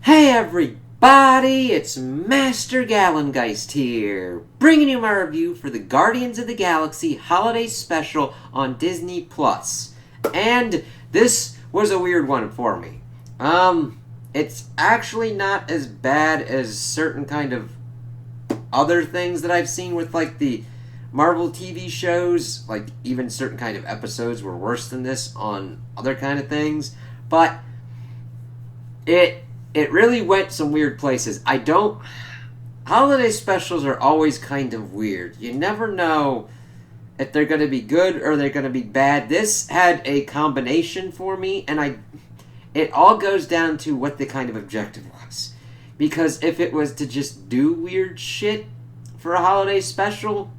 Hey everybody, it's Master Gallengeist here, bringing you my review for the Guardians of the Galaxy Holiday Special on Disney Plus. And this was a weird one for me. It's actually not as bad as certain kind of other things that I've seen with like the Marvel TV shows, like even certain kind of episodes were worse than this on other kind of things, but it really went some weird places. Holiday specials are always kind of weird. You never know if they're going to be good or they're going to be bad. This had a combination for me, and it all goes down to what the kind of objective was. Because if it was to just do weird shit for a holiday special,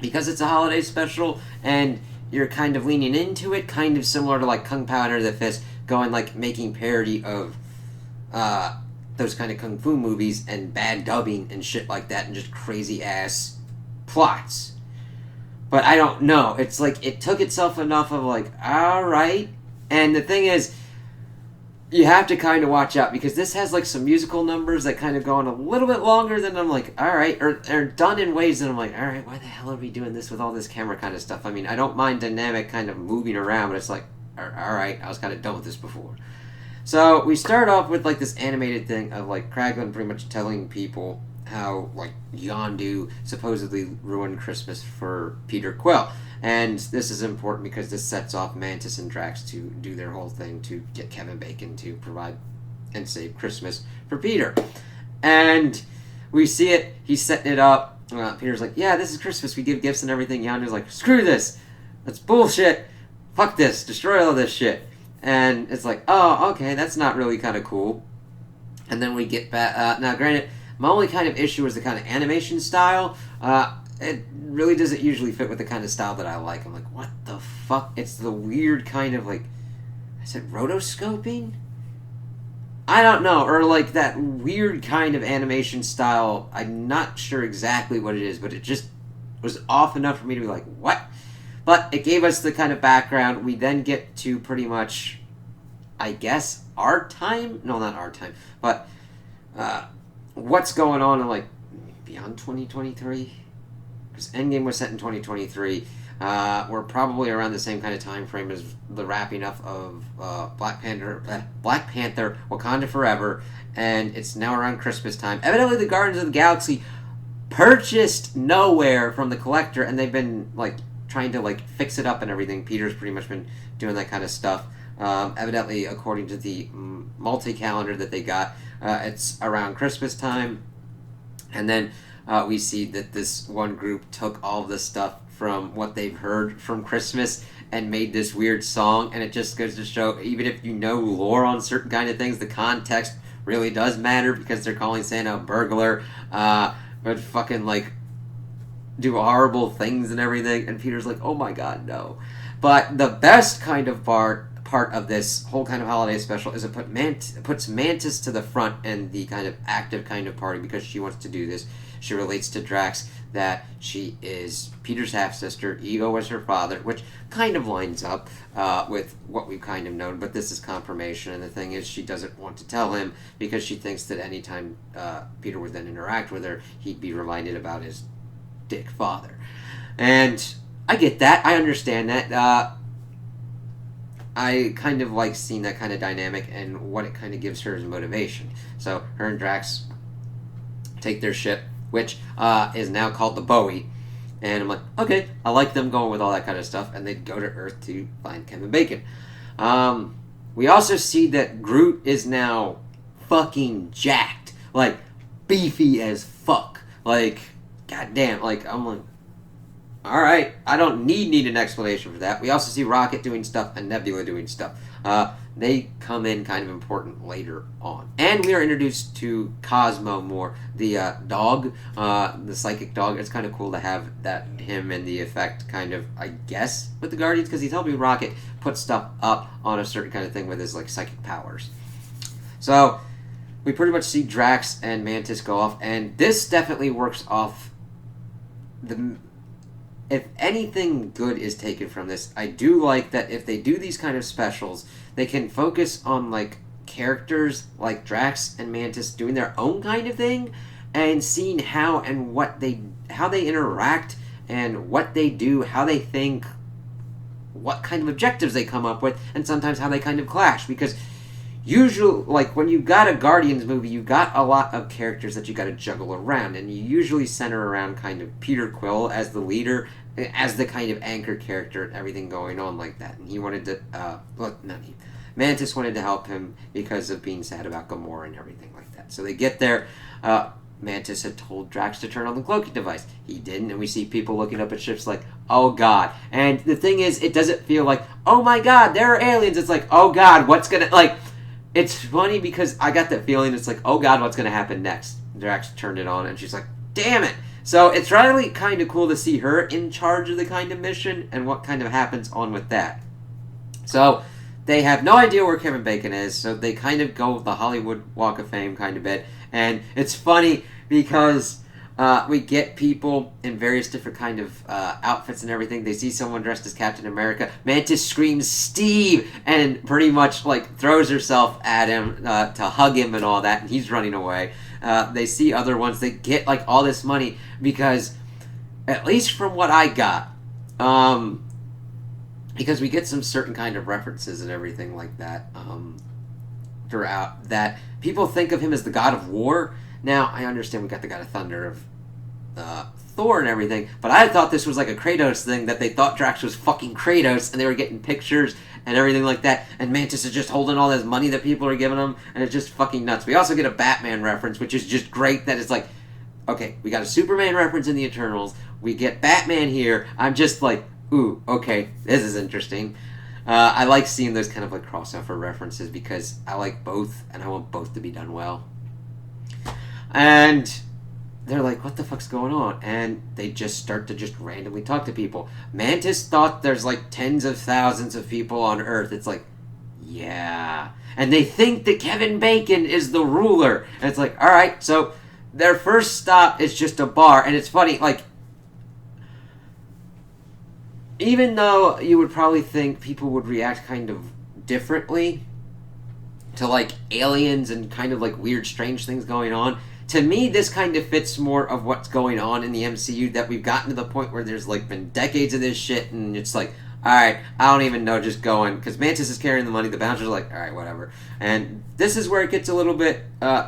because it's a holiday special and you're kind of leaning into it, kind of similar to like Kung Pao Under the Fist, going like making parody of those kind of kung fu movies and bad dubbing and shit like that and just crazy ass plots. But I don't know. It's like it took itself enough of like, alright. And the thing is, you have to kind of watch out because this has like some musical numbers that kind of go on a little bit longer than I'm like, alright. Or done in ways that I'm like, alright, why the hell are we doing this with all this camera kind of stuff? I mean, I don't mind dynamic kind of moving around, but it's like, alright, I was kind of done with this before. So we start off with like this animated thing of like Kraglin pretty much telling people how like Yondu supposedly ruined Christmas for Peter Quill. And this is important because this sets off Mantis and Drax to do their whole thing to get Kevin Bacon to provide and save Christmas for Peter. And we see it, he's setting it up. Peter's like, yeah, this is Christmas, we give gifts and everything. Yondu's like, screw this, that's bullshit, fuck this, destroy all this shit. And it's like, oh, okay, that's not really kind of cool. And then we get back. Now, granted, my only kind of issue is the kind of animation style. It really doesn't usually fit with the kind of style that I like. I'm like, what the fuck? It's the weird kind of like, is it rotoscoping? I don't know. Or like that weird kind of animation style. I'm not sure exactly what it is, but it just was off enough for me to be like, what? But it gave us the kind of background. We then get to pretty much, I guess, our time? No, not our time. But what's going on in, like, beyond 2023? Because Endgame was set in 2023. We're probably around the same kind of time frame as the wrapping up of Black Panther, Wakanda Forever. And it's now around Christmas time. Evidently, the Guardians of the Galaxy purchased Nowhere from the Collector. And they've been, like, trying to like fix it up and everything. Peter's pretty much been doing that kind of stuff. Evidently, according to the multi-calendar that they got, it's around Christmas time. And then we see that this one group took all this stuff from what they've heard from Christmas and made this weird song. And it just goes to show, even if you know lore on certain kind of things, the context really does matter because they're calling Santa a burglar. But fucking like do horrible things and everything, and Peter's like, oh my god, no. But the best kind of part of this whole kind of holiday special is it puts Mantis to the front and the kind of active kind of party because she wants to do this. She relates to Drax that she is Peter's half-sister, Ego was her father, which kind of lines up with what we've kind of known, but this is confirmation, and the thing is she doesn't want to tell him because she thinks that anytime Peter would then interact with her, he'd be reminded about his dick father. And I get that. I understand that. I kind of like seeing that kind of dynamic and what it kind of gives her as motivation. So her and Drax take their ship, which is now called the Bowie. And I'm like, okay, I like them going with all that kind of stuff. And they go to Earth to find Kevin Bacon. We also see that Groot is now fucking jacked. Like, beefy as fuck. Like, goddamn, like, I'm like, alright, I don't need an explanation for that. We also see Rocket doing stuff and Nebula doing stuff. They come in kind of important later on. And we are introduced to Cosmo more, the dog, the psychic dog. It's kind of cool to have him and the effect kind of, I guess, with the Guardians, because he told me Rocket put stuff up on a certain kind of thing with his, like, psychic powers. So we pretty much see Drax and Mantis go off, and this definitely works off if anything good is taken from this, I do like that if they do these kind of specials, they can focus on, like, characters like Drax and Mantis doing their own kind of thing, and seeing how they interact and what they do, how they think, what kind of objectives they come up with, and sometimes how they kind of clash. Because usually, like, when you got a Guardians movie, you got a lot of characters that you got to juggle around, and you usually center around kind of Peter Quill as the leader, as the kind of anchor character and everything going on like that. And he wanted to, Mantis wanted to help him because of being sad about Gamora and everything like that. So they get there. Mantis had told Drax to turn on the cloaking device. He didn't, and we see people looking up at ships like, oh god. And the thing is, it doesn't feel like, oh my god, there are aliens. It's like, oh god, what's gonna, like, it's funny because I got that feeling, it's like, oh god, what's gonna happen next? Drax turned it on, and she's like, damn it. So it's really kind of cool to see her in charge of the kind of mission and what kind of happens on with that. So they have no idea where Kevin Bacon is, so they kind of go with the Hollywood Walk of Fame kind of bit. And it's funny because we get people in various different kind of outfits and everything. They see someone dressed as Captain America. Mantis screams, Steve! And pretty much like throws herself at him to hug him and all that, and he's running away. They see other ones. They get like all this money because, at least from what I got, because we get some certain kind of references and everything like that throughout, that people think of him as the god of war. Now, I understand we got the god of thunder of Thor and everything, but I thought this was like a Kratos thing, that they thought Drax was fucking Kratos, and they were getting pictures and everything like that, and Mantis is just holding all this money that people are giving him, and it's just fucking nuts. We also get a Batman reference, which is just great, that it's like, okay, we got a Superman reference in the Eternals, we get Batman here, I'm just like, ooh, okay, this is interesting. I like seeing those kind of like crossover references because I like both, and I want both to be done well. And they're like, what the fuck's going on? And they just start to just randomly talk to people. Mantis thought there's like tens of thousands of people on Earth. It's like, yeah. And they think that Kevin Bacon is the ruler. And it's like, alright, so their first stop is just a bar. And it's funny, like, even though you would probably think people would react kind of differently to like aliens and kind of like weird, strange things going on, to me, this kind of fits more of what's going on in the MCU, that we've gotten to the point where there's like been decades of this shit, and it's like, alright, I don't even know, just going, because Mantis is carrying the money, the bouncers are like, alright, whatever. And this is where it gets a little bit,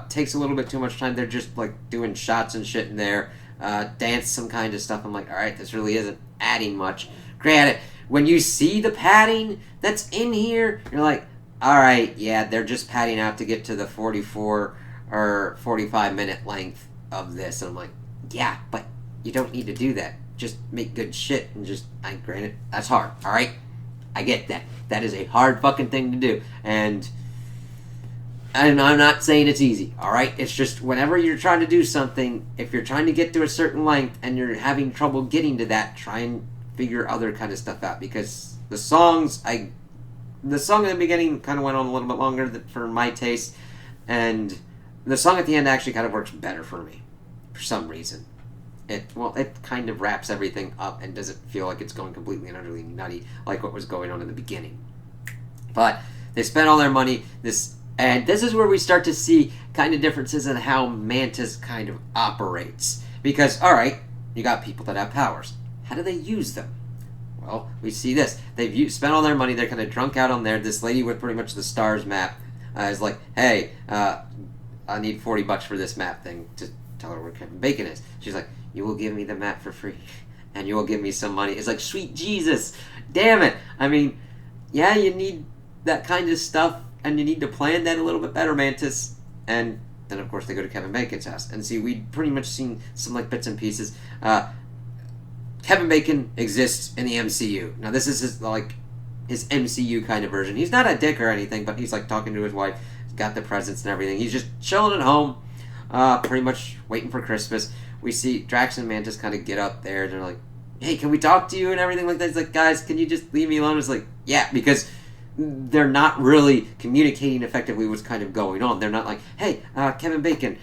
takes a little bit too much time. They're just like doing shots and shit in there, dance some kind of stuff. I'm like, alright, this really isn't adding much. Granted, when you see the padding that's in here, you're like, alright, yeah, they're just padding out to get to the 44 or 45 minute length of this. And I'm like, yeah, but you don't need to do that. Just make good shit and just, granted, that's hard, alright? I get that. That is a hard fucking thing to do. And I'm not saying it's easy, alright? It's just whenever you're trying to do something, if you're trying to get to a certain length and you're having trouble getting to that, try and figure other kind of stuff out. Because the songs, the song at the beginning kind of went on a little bit longer for my taste, and the song at the end actually kind of works better for me, for some reason. It kind of wraps everything up and doesn't feel like it's going completely and utterly nutty like what was going on in the beginning. But they spent all their money, and this is where we start to see kind of differences in how Mantis kind of operates. Because, alright, you got people that have powers. How do they use them? Well, we see this. They've spent all their money, they're kind of drunk out on there. This lady with pretty much the stars map is like, hey, I need $40 for this map thing, to tell her where Kevin Bacon is. She's like, you will give me the map for free, and you will give me some money. It's like, sweet Jesus, damn it. I mean, yeah, you need that kind of stuff, and you need to plan that a little bit better, Mantis. And then, of course, they go to Kevin Bacon's house, and see, we'd pretty much seen some, like, bits and pieces. Kevin Bacon exists in the MCU. Now, this is his MCU kind of version. He's not a dick or anything, but he's, like, talking to his wife. He's got the presents and everything. He's just chilling at home, pretty much waiting for Christmas. We see Drax and Mantis kind of get up there, and they're like, hey, can we talk to you and everything like that? It's like, guys, can you just leave me alone? It's like, yeah, because they're not really communicating effectively what's kind of going on. They're not like, hey, Kevin Bacon,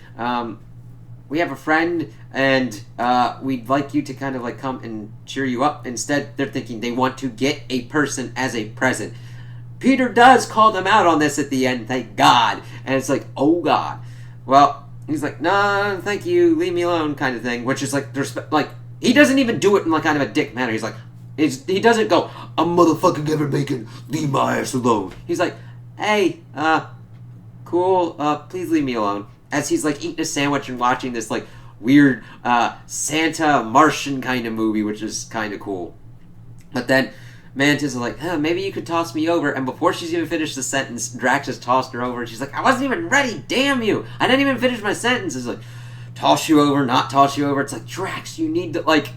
we have a friend, and we'd like you to kind of like come and cheer you up. Instead, they're thinking they want to get a person as a present. Peter does call them out on this at the end, thank God. And it's like, oh God. Well, he's like, no, thank you, leave me alone, kind of thing. Which is like, like, he doesn't even do it in like kind of a dick manner. He's like, he doesn't go, I'm motherfucking Kevin Bacon, leave my ass alone. He's like, hey, cool, please leave me alone. As he's like eating a sandwich and watching this like weird Santa Martian kind of movie, which is kind of cool. But then Mantis is like, maybe you could toss me over. And before she's even finished the sentence, Drax has tossed her over. And she's like, I wasn't even ready, damn you. I didn't even finish my sentence. It's like, toss you over, not toss you over. It's like, Drax, you need to, like,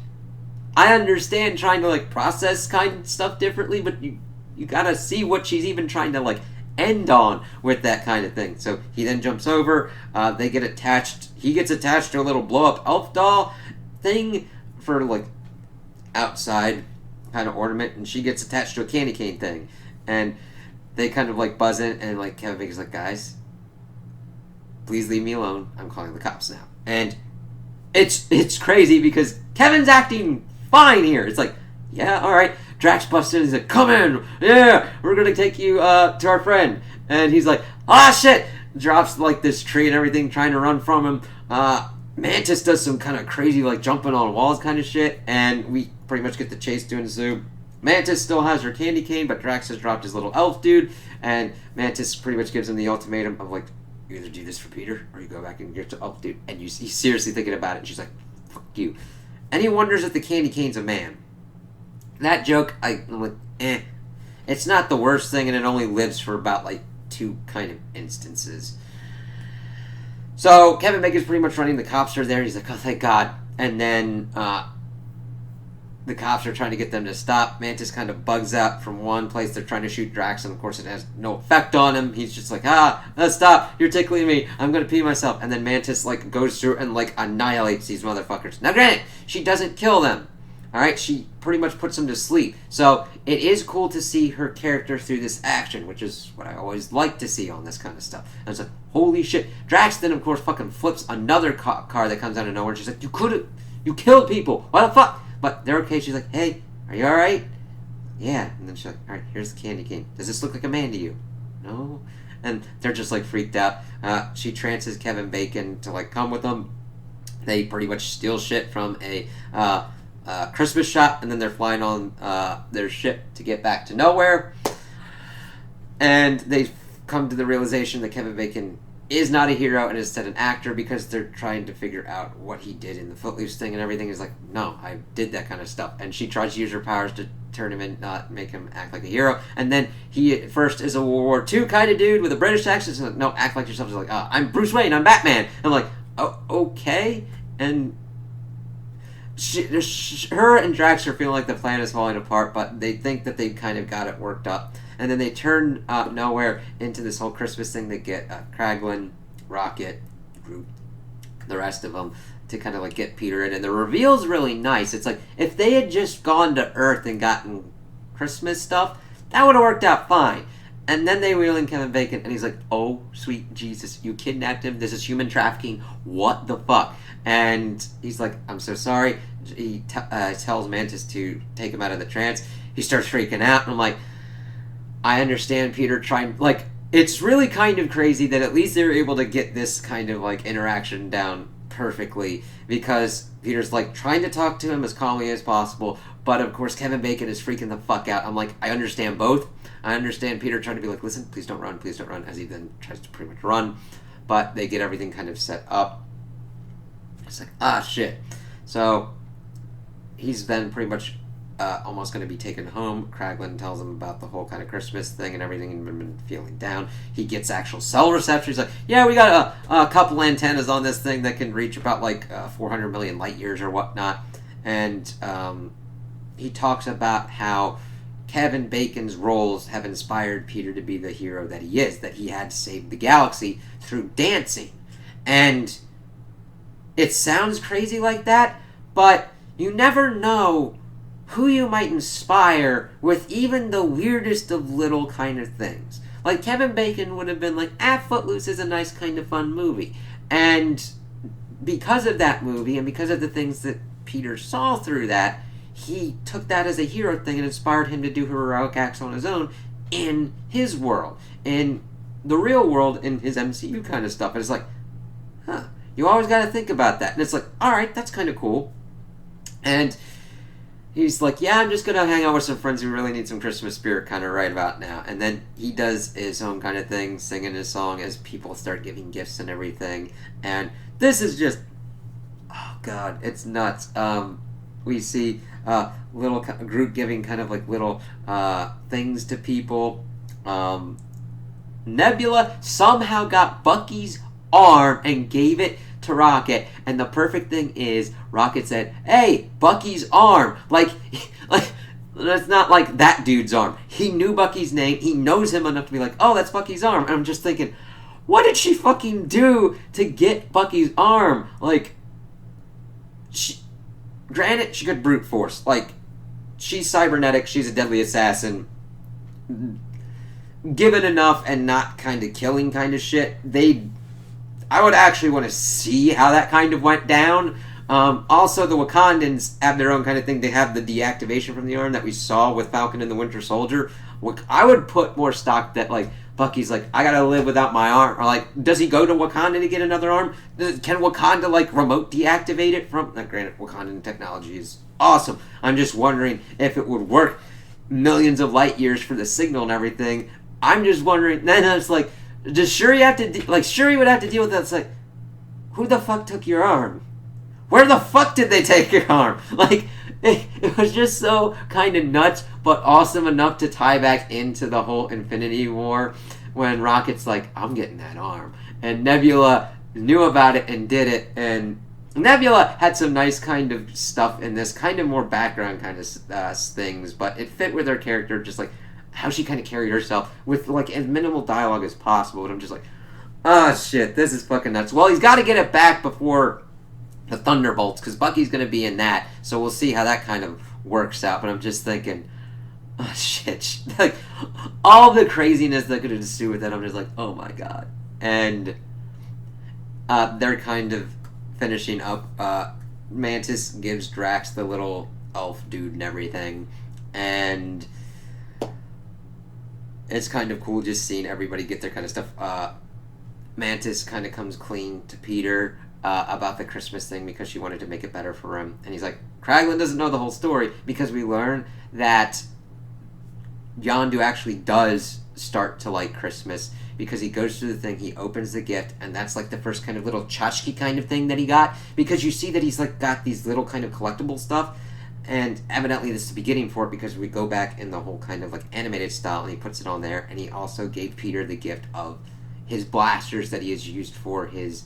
I understand trying to, like, process kind of stuff differently, but you gotta see what she's even trying to, like, end on with that kind of thing. So he then jumps over. They get attached. He gets attached to a little blow-up elf doll thing for, like, outside kind of ornament, and she gets attached to a candy cane thing, and they kind of like buzz in, and like Kevin Bacon's like, guys, please leave me alone, I'm calling the cops now. And it's crazy because Kevin's acting fine here. It's like, yeah, alright. Drax busts in, he's like, come in, yeah, we're gonna take you to our friend. And he's like, ah shit, drops like this tree and everything, trying to run from him. Mantis does some kind of crazy like jumping on walls kind of shit, and we pretty much get the chase to ensue. Mantis still has her candy cane, but Drax has dropped his little elf dude, and Mantis pretty much gives him the ultimatum of like, you either do this for Peter, or you go back and get the elf dude. And he's seriously thinking about it, and she's like, fuck you. And he wonders if the candy cane's a man. That joke, I'm like, It's not the worst thing, and it only lives for about like 2 kind of instances. So Kevin Bacon's pretty much running. The cops are there. He's like, oh, thank God. And then the cops are trying to get them to stop. Mantis kind of bugs out from one place. They're trying to shoot Drax, and of course it has no effect on him. He's just like, stop. You're tickling me. I'm going to pee myself. And then Mantis like goes through and like annihilates these motherfuckers. Now granted, she doesn't kill them. Alright, she pretty much puts them to sleep. So it is cool to see her character through this action, which is what I always like to see on this kind of stuff. And it's like, holy shit. Drax then, of course, fucking flips another car that comes out of nowhere. And she's like, you killed people. Why the fuck? But they're okay. She's like, hey, are you alright? Yeah. And then she's like, alright, here's the candy cane. Does this look like a man to you? No. And they're just like freaked out. She trances Kevin Bacon to like come with them. They pretty much steal shit from a Christmas shop, and then they're flying on their ship to get back to nowhere. And they come to the realization that Kevin Bacon is not a hero and is instead an actor, because they're trying to figure out what he did in the Footloose thing and everything. Is like, no, I did that kind of stuff. And she tries to use her powers to turn him in, make him act like a hero. And then he at first is a World War II kind of dude with a British accent. So like, no, act like yourself. He's like, I'm Bruce Wayne, I'm Batman. And I'm like, oh, okay. And her and Drax are feeling like the plan is falling apart, but they think that they've kind of got it worked up. And then they turn nowhere into this whole Christmas thing. They get Kraglin, Rocket, Groot, the rest of them to kind of like get Peter in. And the reveal's really nice. It's like, if they had just gone to Earth and gotten Christmas stuff, that would have worked out fine. And then they wheel in Kevin Bacon, and he's like, oh, sweet Jesus, you kidnapped him. This is human trafficking. What the fuck? And he's like, I'm so sorry. He tells Mantis to take him out of the trance. He starts freaking out, and I'm like, I understand Peter trying, like, it's really kind of crazy that at least they were able to get this kind of, like, interaction down perfectly, because Peter's, like, trying to talk to him as calmly as possible, but, of course, Kevin Bacon is freaking the fuck out. I'm like, I understand both. I understand Peter trying to be like, listen, please don't run, as he then tries to pretty much run, but they get everything kind of set up. It's like, shit. So he's then pretty much almost going to be taken home. Kraglin tells him about the whole kind of Christmas thing and everything, and been feeling down. He gets actual cell reception. He's like, yeah, we got a couple antennas on this thing that can reach about like 400 million light years or whatnot. And he talks about how Kevin Bacon's roles have inspired Peter to be the hero that he is, that he had to save the galaxy through dancing. And it sounds crazy like that, but you never know who you might inspire with even the weirdest of little kind of things. Like, Kevin Bacon would have been like, Footloose is a nice kind of fun movie. And because of that movie, and because of the things that Peter saw through that, he took that as a hero thing and inspired him to do heroic acts on his own, in his world, in the real world, in his MCU kind of stuff. And it's like, huh, you always got to think about that. And it's like, all right, that's kind of cool. And he's like, yeah, I'm just going to hang out with some friends who really need some Christmas spirit kind of right about now. And then he does his own kind of thing, singing his song as people start giving gifts and everything. And this is just, oh, God, it's nuts. We see little Groot giving kind of like little things to people. Nebula somehow got Bucky's arm and gave it to Rocket, and the perfect thing is Rocket said, hey, Bucky's arm. Like that's not like that dude's arm. He knew Bucky's name. He knows him enough to be like, oh, that's Bucky's arm. And I'm just thinking, what did she fucking do to get Bucky's arm? Like, granted, she could brute force. Like, she's cybernetic. She's a deadly assassin. Given enough and not kind of killing kind of shit, I would actually want to see how that kind of went down. Also, the Wakandans have their own kind of thing. They have the deactivation from the arm that we saw with Falcon and the Winter Soldier. I would put more stock that, like, Bucky's like, I gotta live without my arm. Or, like, does he go to Wakanda to get another arm? Can Wakanda, like, remote deactivate it from... Now, granted, Wakandan technology is awesome. I'm just wondering if it would work millions of light years for the signal and everything. I'm just wondering... Then it's like... Does Shuri have to... Shuri would have to deal with that. It's like, who the fuck took your arm? Where the fuck did they take your arm? Like, it was just so kind of nuts, but awesome enough to tie back into the whole Infinity War when Rocket's like, I'm getting that arm. And Nebula knew about it and did it. And Nebula had some nice kind of stuff in this, kind of more background kind of things, but it fit with her character, just like how she kind of carried herself with like as minimal dialogue as possible. And I'm just like, oh shit, this is fucking nuts. Well, he's got to get it back before the Thunderbolts, because Bucky's going to be in that, so we'll see how that kind of works out. But I'm just thinking, oh shit, like all the craziness that could ensue with it, I'm just like, oh my god. And they're kind of finishing up. Mantis gives Drax the little elf dude and everything, and it's kind of cool just seeing everybody get their kind of stuff. Mantis kind of comes clean to Peter about the Christmas thing because she wanted to make it better for him. And he's like, Kraglin doesn't know the whole story, because we learn that Yondu actually does start to like Christmas because he goes through the thing, he opens the gift, and that's like the first kind of little tchotchke kind of thing that he got, because you see that he's like got these little kind of collectible stuff. And evidently this is the beginning for it, because we go back in the whole kind of like animated style and he puts it on there. And he also gave Peter the gift of his blasters that he has used for his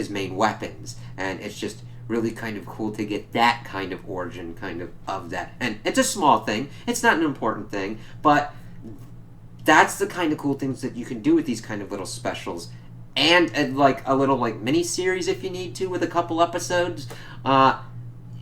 main weapons. And it's just really kind of cool to get that kind of origin kind of that. And it's a small thing, it's not an important thing, but that's the kind of cool things that you can do with these kind of little specials. And like a little like mini series if you need to, with a couple episodes.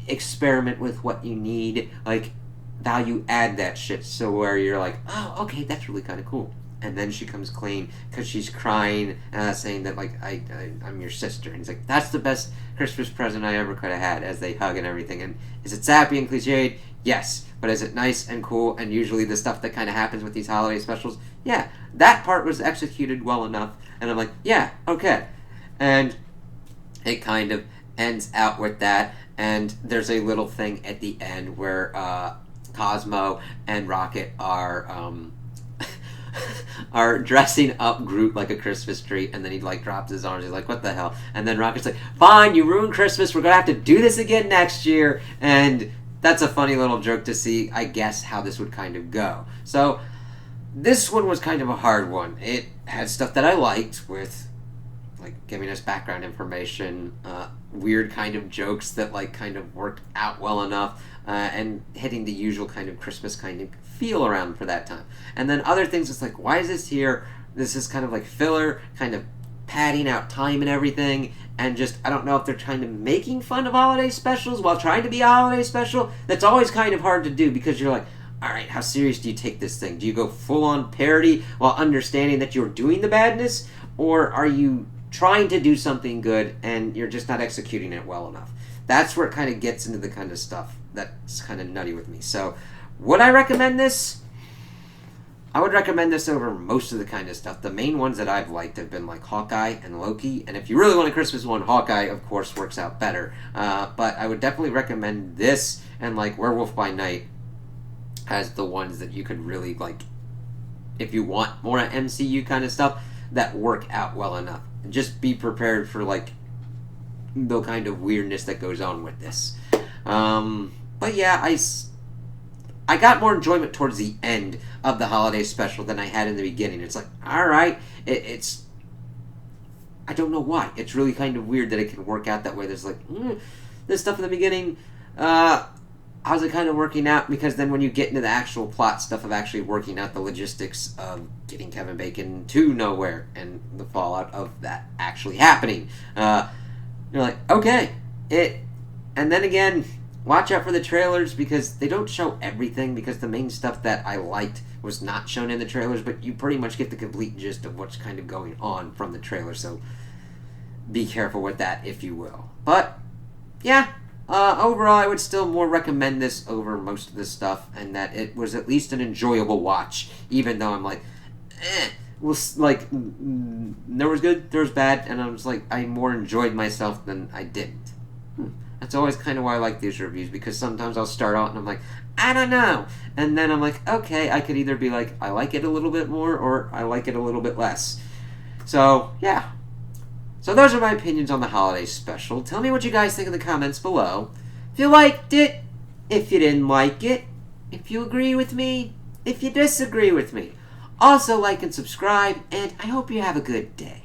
Experiment with what you need, like value add that shit, so where you're like, oh, okay, that's really kind of cool. And then she comes clean because she's crying, saying that like I'm your sister, and he's like, that's the best Christmas present I ever could have had, as they hug and everything. And is it sappy and cliched? Yes. But is it nice and cool? And usually the stuff that kind of happens with these holiday specials, yeah, that part was executed well enough. And I'm like, yeah, okay. And it kind of ends out with that. And there's a little thing at the end where Cosmo and Rocket are dressing up Groot like a Christmas tree, and then he like drops his arms. He's like, what the hell? And then Rocket's like, fine, you ruined Christmas, we're gonna have to do this again next year. And that's a funny little joke to see, I guess, how this would kind of go. So this one was kind of a hard one. It had stuff that I liked, with like giving us background information, weird kind of jokes that like kind of worked out well enough, and hitting the usual kind of Christmas kind of feel around for that time. And then other things, it's like, why is this here? This is kind of like filler, kind of padding out time and everything, and just, I don't know if they're trying to making fun of holiday specials while trying to be a holiday special. That's always kind of hard to do, because you're like, alright, how serious do you take this thing? Do you go full-on parody while understanding that you're doing the badness? Or are you trying to do something good and you're just not executing it well enough? That's where it kind of gets into the kind of stuff that's kind of nutty with me. So, would I recommend this? I would recommend this over most of the kind of stuff. The main ones that I've liked have been like Hawkeye and Loki, and if you really want a Christmas one, Hawkeye, of course, works out better. But I would definitely recommend this and like Werewolf by Night as the ones that you could really like, if you want more MCU kind of stuff, that work out well enough. And just be prepared for like the kind of weirdness that goes on with this. But yeah, I got more enjoyment towards the end of the holiday special than I had in the beginning. It's like, alright, it's... I don't know why. It's really kind of weird that it can work out that way. There's like, this stuff in the beginning, how's it kind of working out? Because then when you get into the actual plot stuff of actually working out the logistics of getting Kevin Bacon to nowhere and the fallout of that actually happening, you're like, okay, and then again, watch out for the trailers because they don't show everything, because the main stuff that I liked was not shown in the trailers, but you pretty much get the complete gist of what's kind of going on from the trailer, so be careful with that, if you will. But, yeah, overall, I would still more recommend this over most of this stuff, and that it was at least an enjoyable watch, even though I'm like, was like, there was good, there was bad, and I was like, I more enjoyed myself than I didn't. That's always kind of why I like these reviews, because sometimes I'll start out and I'm like, I don't know, and then I'm like, okay, I could either be like, I like it a little bit more, or I like it a little bit less. So, yeah. So those are my opinions on the holiday special. Tell me what you guys think in the comments below. If you liked it, if you didn't like it, if you agree with me, if you disagree with me. Also like and subscribe, and I hope you have a good day.